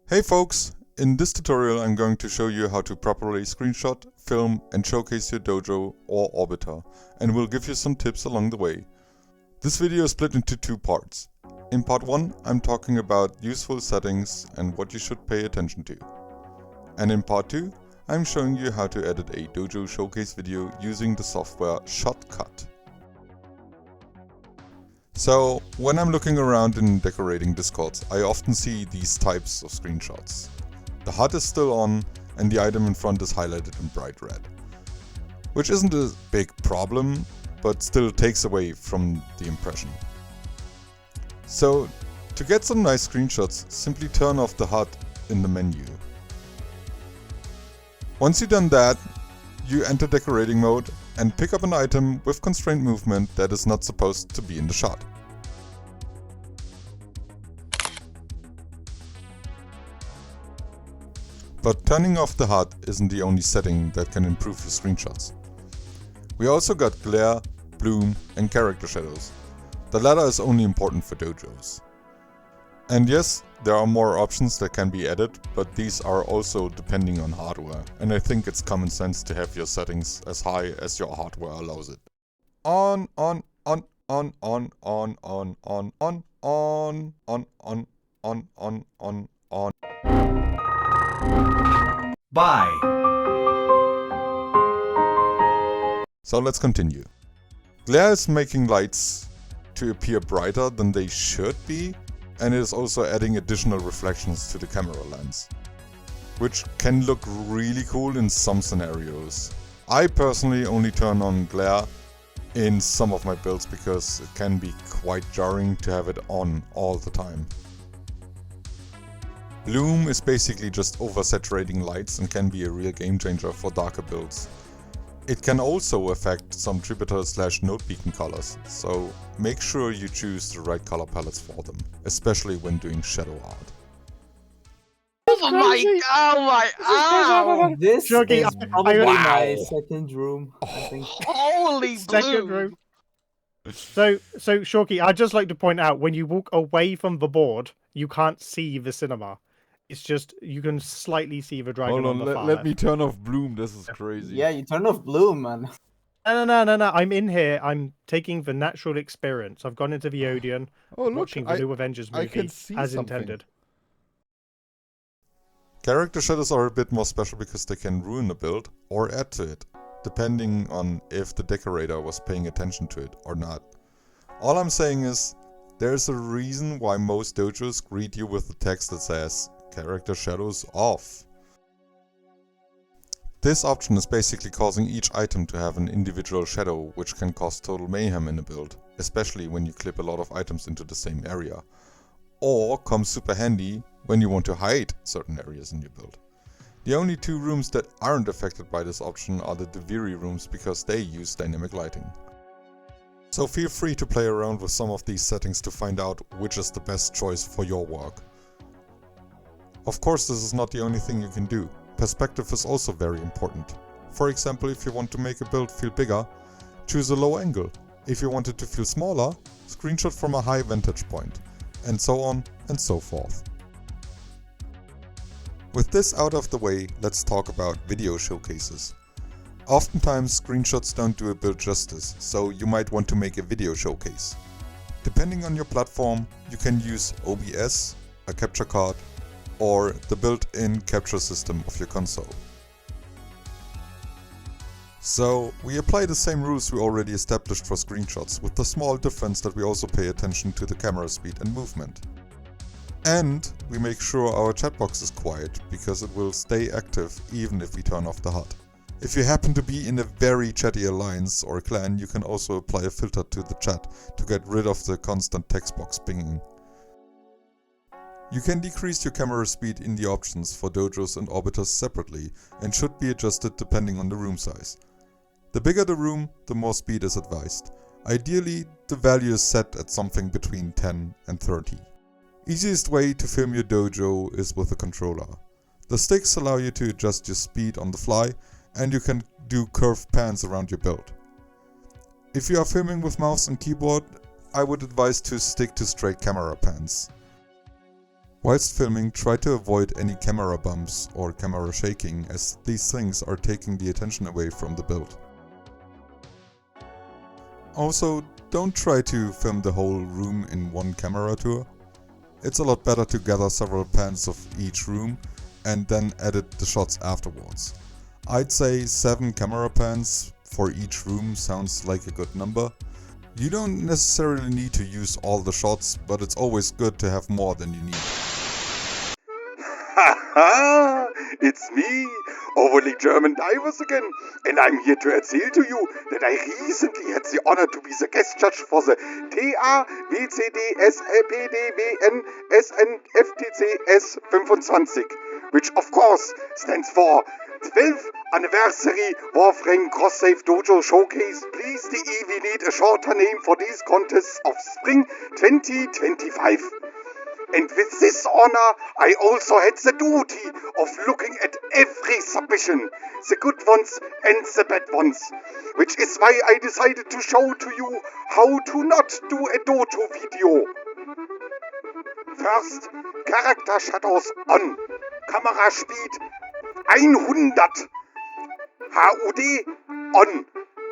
Hey folks, in this tutorial I'm going to show you how to properly screenshot, film and showcase your Dojo or Orbiter, and will give you some tips along the way. This video is split into two parts. In part 1 I'm talking about useful settings and what you should pay attention to. And in part 2 I'm showing you how to edit a Dojo showcase video using the software ShotCut. So, when I'm looking around in decorating Discords, I often see these types of screenshots. The HUD is still on and the item in front is highlighted in bright red. Which isn't a big problem, but still takes away from the impression. So, to get some nice screenshots, simply turn off the HUD in the menu. Once you've done that, you enter decorating mode and pick up an item with constrained movement that is not supposed to be in the shot. But turning off the HUD isn't the only setting that can improve your screenshots. We also got glare, bloom and character shadows. The latter is only important for dojos. And yes, there are more options that can be added, but these are also depending on hardware, and I think it's common sense to have your settings as high as your hardware allows it. On. Bye. So let's continue. Glare is making lights to appear brighter than they should be, and it is also adding additional reflections to the camera lens, which can look really cool in some scenarios. I personally only turn on glare in some of my builds because it can be quite jarring to have it on all the time. Bloom is basically just oversaturating lights and can be a real game changer for darker builds. It can also affect some Jupiter/Node beacon colors, so make sure you choose the right color palettes for them, especially when doing shadow art. Oh my, This Shoggy, is probably my second room, I think. holy Second blue. room. So Shorky, I'd just like to point out, when you walk away from the board, you can't see the cinema. It's just, you can slightly see the dragon on the far let left. me turn off Bloom, this is crazy. Yeah, you turn off Bloom, man. No, I'm in here, I'm taking the natural experience. I've gone into the Odeon, Oh look, watching the new Avengers I movie, can see as something. intended. Character shadows are a bit more special because they can ruin a build or add to it, depending on if the decorator was paying attention to it or not. All I'm saying is, there's a reason why most dojos greet you with the text that says character shadows off. This option is basically causing each item to have an individual shadow, which can cause total mayhem in a build, especially when you clip a lot of items into the same area. Or comes super handy when you want to hide certain areas in your build. The only two rooms that aren't affected by this option are the Deviri rooms because they use dynamic lighting. So feel free to play around with some of these settings to find out which is the best choice for your work. Of course, this is not the only thing you can do. Perspective is also very important. For example, if you want to make a build feel bigger, choose a low angle. If you want it to feel smaller, screenshot from a high vantage point, and so on and so forth. With this out of the way, let's talk about video showcases. Oftentimes screenshots don't do a build justice, so you might want to make a video showcase. Depending on your platform, you can use OBS, a capture card, or the built-in capture system of your console. So, we apply the same rules we already established for screenshots, with the small difference that we also pay attention to the camera speed and movement. And we make sure our chat box is quiet, because it will stay active even if we turn off the HUD. If you happen to be in a very chatty alliance or clan, you can also apply a filter to the chat to get rid of the constant text box pinging. You can decrease your camera speed in the options for dojos and orbiters separately and should be adjusted depending on the room size. The bigger the room, the more speed is advised. Ideally, the value is set at something between 10 and 30. Easiest way to film your dojo is with a controller. The sticks allow you to adjust your speed on the fly, and you can do curved pans around your build. If you are filming with mouse and keyboard, I would advise to stick to straight camera pans. Whilst filming, try to avoid any camera bumps or camera shaking, as these things are taking the attention away from the build. Also, don't try to film the whole room in one camera tour. It's a lot better to gather several pans of each room and then edit the shots afterwards. I'd say 7 camera pans for each room sounds like a good number. You don't necessarily need to use all the shots, but it's always good to have more than you need. Haha, it's me, overly German Deivos again, and I'm here to erzähl to you that I recently had the honor to be the guest judge for the TAWCDSLPDWNSNFTCS 25, which of course stands for 12th Anniversary Warframe Cross-Save Dojo Showcase. Please, we need a shorter name for these contests of Spring 2025. And with this honor, I also had the duty of looking at every submission, the good ones and the bad ones, which is why I decided to show to you how to not do a dojo video. First, character shadows on, camera speed 100, HUD on,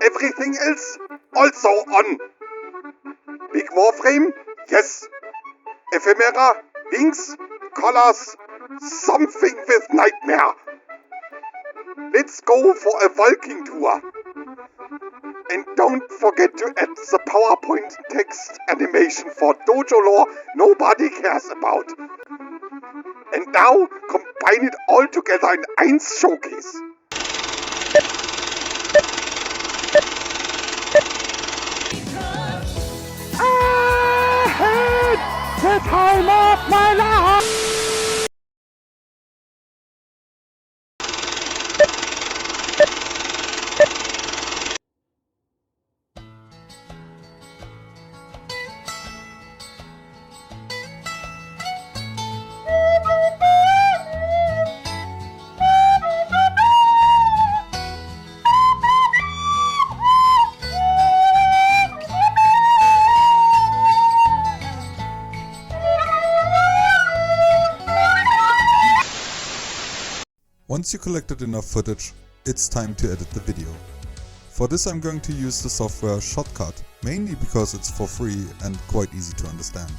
everything else also on. Big Warframe, yes. Ephemera, wings, colors, something with nightmare. Let's go for a walking tour. And don't forget to add the PowerPoint text animation for Dojo lore nobody cares about. And now combine it all together in 1 showcase. The time of my life! Once you collected enough footage, it's time to edit the video. For this I'm going to use the software ShotCut, mainly because it's for free and quite easy to understand.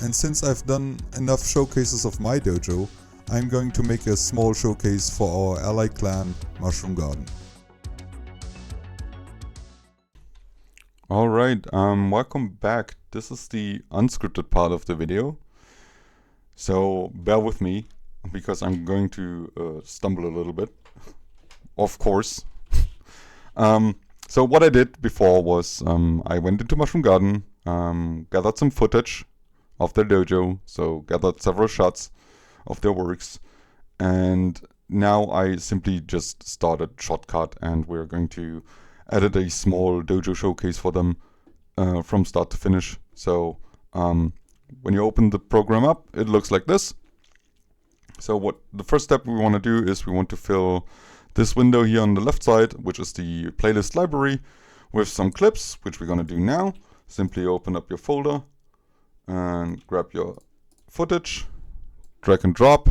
And since I've done enough showcases of my dojo, I'm going to make a small showcase for our ally clan, Mushroom Garden. Alright, welcome back. This is the unscripted part of the video. So bear with me, because I'm going to stumble a little bit, of course. So what I did before was I went into Mushroom Garden, gathered some footage of their dojo, so gathered several shots of their works, and now I simply just started ShotCut, and we're going to edit a small dojo showcase for them from start to finish. So when you open the program up, it looks like this. So what the first step we want to do is we want to fill this window here on the left side, which is the playlist library, with some clips, which we're going to do now. Simply open up your folder and grab your footage, drag and drop,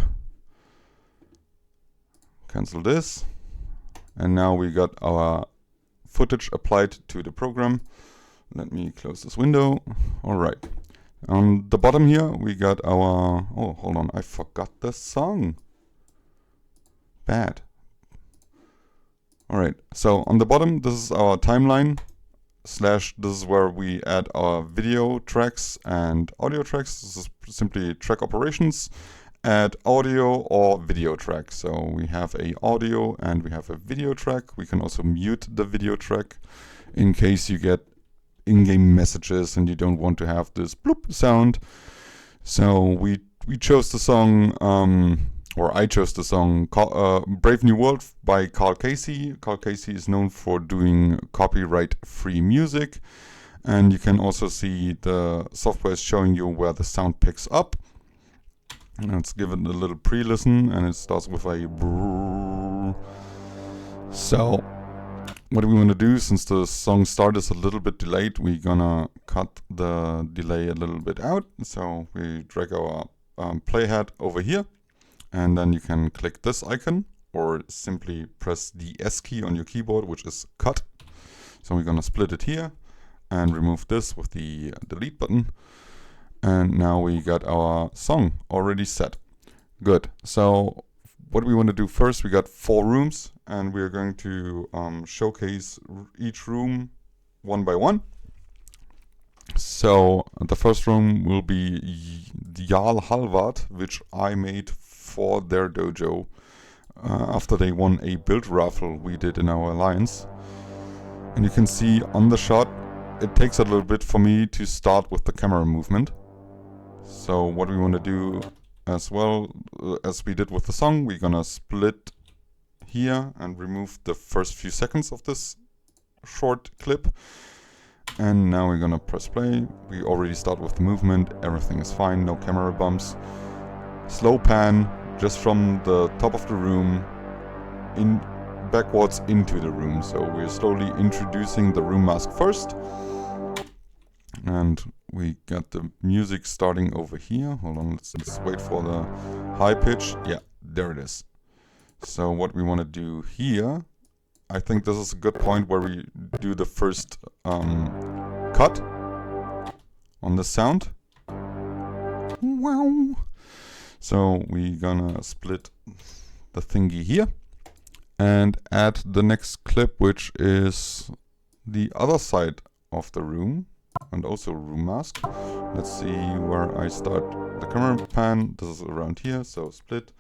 cancel this, and now we got our footage applied to the program. Let me close this window. Alright. On the bottom here, we got our... Oh, hold on. I forgot the song. Bad. Alright. So on the bottom, this is our timeline. Slash, this is where we add our video tracks and audio tracks. This is simply track operations. Add audio or video track. So we have a audio and we have a video track. We can also mute the video track in case you get in-game messages and you don't want to have this bloop sound. So we chose the song, or I chose the song Brave New World by Karl Casey. Karl Casey is known for doing copyright-free music, and you can also see the software is showing you where the sound picks up. And let's give it a little pre-listen, and it starts with a brrrr. So what we want to do, since the song start is a little bit delayed, we're gonna cut the delay a little bit out. So we drag our playhead over here, and then you can click this icon or simply press the S key on your keyboard, which is cut. So we're gonna split it here and remove this with the delete button. And now we got our song already set. Good. So what we want to do first, we got 4 rooms, and we're going to showcase each room one by one. So the first room will be Jarl Halvard, which I made for their dojo after they won a build raffle we did in our alliance. And you can see on the shot, it takes a little bit for me to start with the camera movement. So what we want to do as well as we did with the song, we're gonna split here and remove the first few seconds of this short clip. And now we're gonna press play. We already start with the movement, everything is fine, no camera bumps. Slow pan, just from the top of the room in backwards into the room. So we're slowly introducing the room mask first. And we got the music starting over here. Hold on, let's wait for the high pitch. Yeah, there it is. So what we want to do here, I think this is a good point where we do the first cut on the sound. Wow. So we're gonna split the thingy here and add the next clip, which is the other side of the room and also room mask. Let's see where I start the camera pan. This is around here, so split,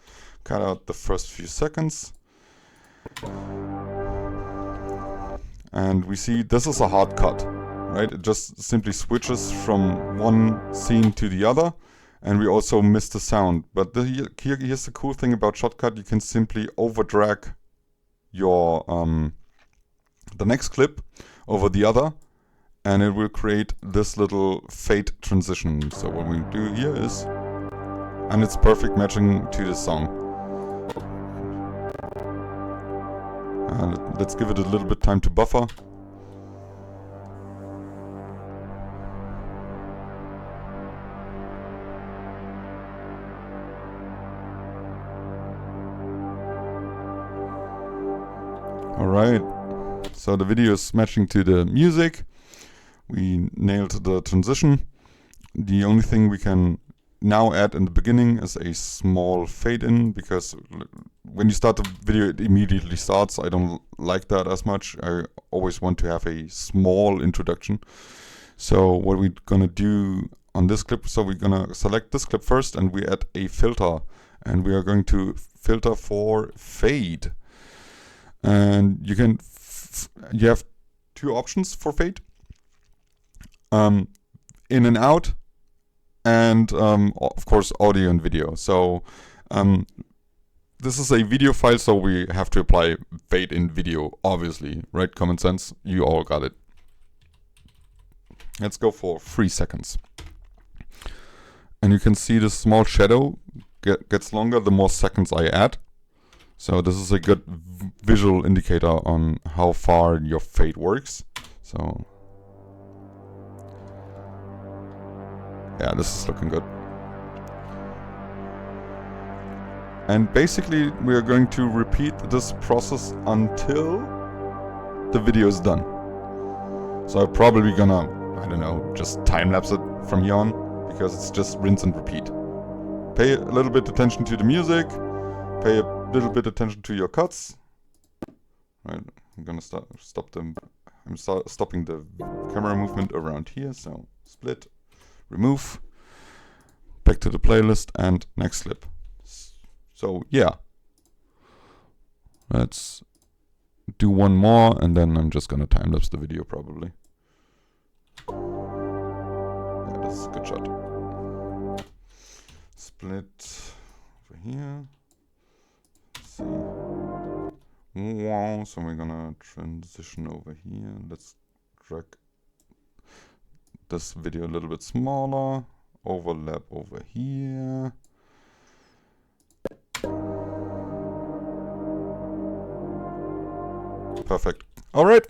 cut out the first few seconds. And we see this is a hard cut, right? It just simply switches from one scene to the other, and we also miss the sound. But here's the cool thing about ShotCut: you can simply over drag your the next clip over the other, and it will create this little fade transition. So what we do here is, and it's perfect matching to the song. Let's give it a little bit time to buffer. Alright, so the video is matching to the music. We nailed the transition. The only thing we can now add in the beginning is a small fade in, because when you start the video it immediately starts. I don't like that as much. I always want to have a small introduction. So what we're gonna do on this clip, so we're gonna select this clip first and we add a filter, and we are going to filter for fade. And you can you have 2 options for fade, in and out, and of course audio and video. So this is a video file, so we have to apply fade in video, obviously, right? Common sense, you all got it. Let's go for 3 seconds. And you can see the small shadow gets longer the more seconds I add. So this is a good visual indicator on how far your fade works. So yeah, this is looking good. And basically we are going to repeat this process until the video is done. So I'm probably gonna, I don't know, just time-lapse it from here on, because it's just rinse and repeat. Pay a little bit attention to the music, pay a little bit attention to your cuts. Right, I'm gonna stop them. I'm stopping the camera movement around here, so split, remove, back to the playlist, and next clip. So yeah, let's do one more, and then I'm just gonna time-lapse the video probably. Yeah, this is a good shot. Split over here. Let's see. Wow, so we're gonna transition over here. Let's drag this video a little bit smaller. Overlap over here. Perfect. All right.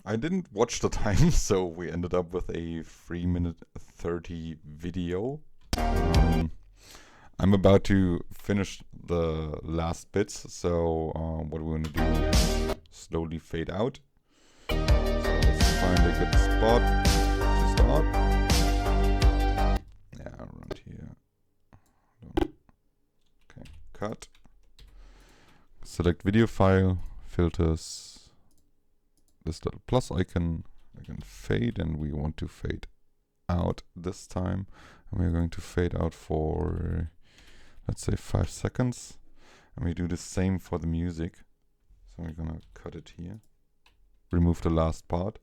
I didn't watch the time, so we ended up with a 3-minute 30 video. I'm about to finish the last bits, so what we're gonna do is slowly fade out. So let's find a good spot to start. Yeah, around here. Okay, cut. Select video file, filters, this little plus icon, again fade, and we want to fade out this time. And we're going to fade out for, let's say 5 seconds. And we do the same for the music. So we're gonna cut it here. Remove the last part.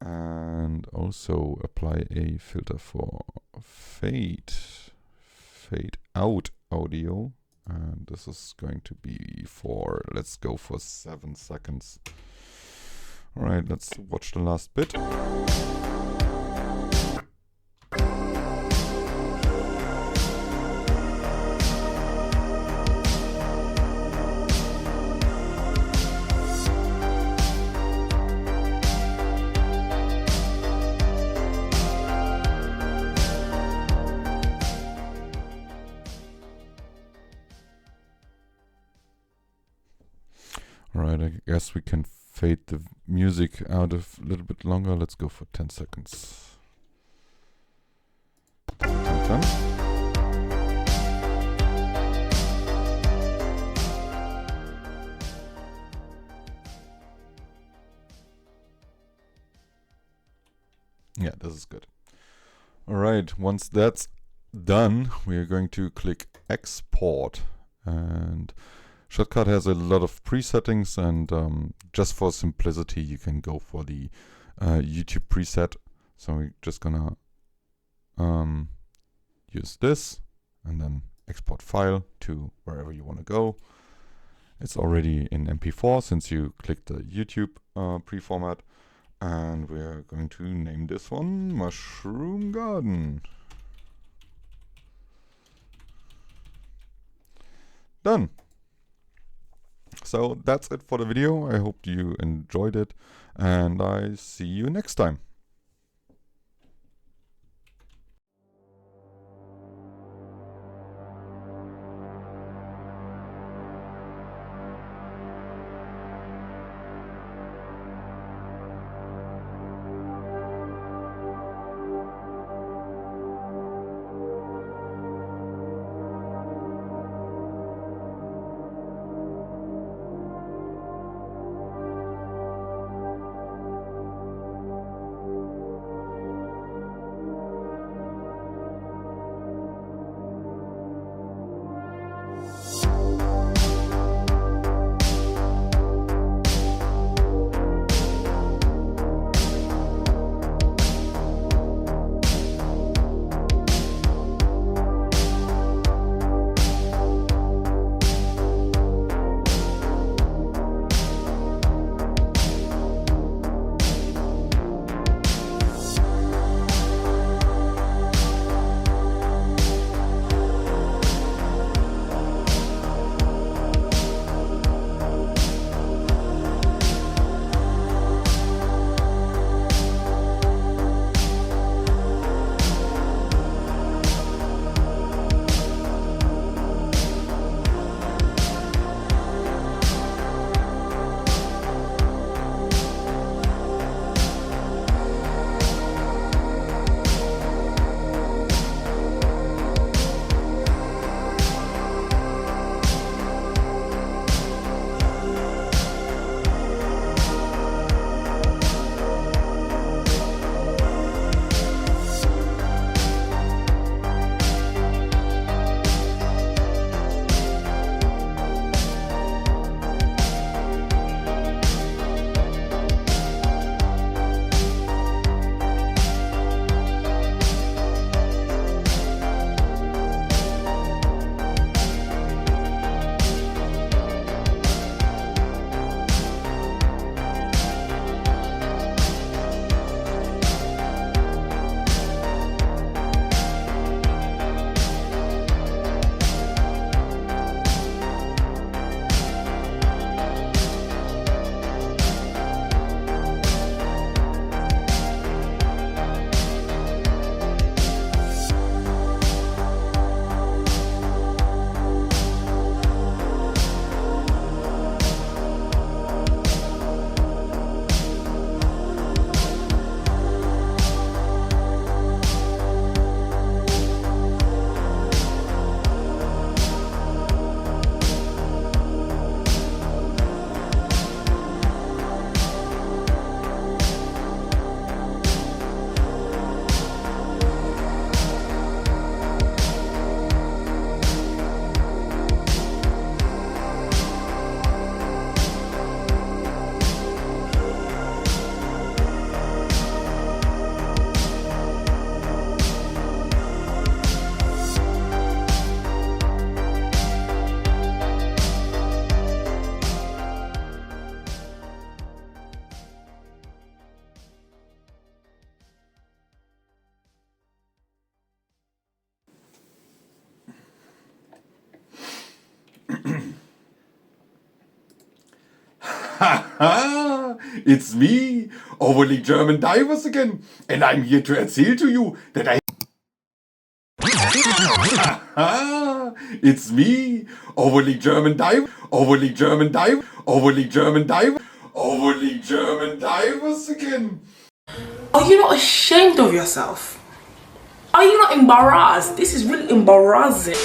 And also apply a filter for fade out audio. And this is going to be for, let's go for 7 seconds. Alright, let's watch the last bit. Alright, I guess we can fade the music out a little bit longer. Let's go for 10 seconds. 10. Yeah, this is good. Alright, once that's done, we are going to click export, and ShotCut has a lot of presettings, and just for simplicity you can go for the YouTube preset. So we're just gonna use this and then export file to wherever you want to go. It's already in MP4 since you clicked the YouTube pre-format, and we're going to name this one Mushroom Garden. Done. So that's it for the video. I hope you enjoyed it, and I see you next time. It's me, overly German Deivos again, and I'm here to erzähl to you that I... It's me, overly German Deivos, overly German Deivos, overly German Deivos, overly German Deivos again. Are you not ashamed of yourself? Are you not embarrassed? This is really embarrassing.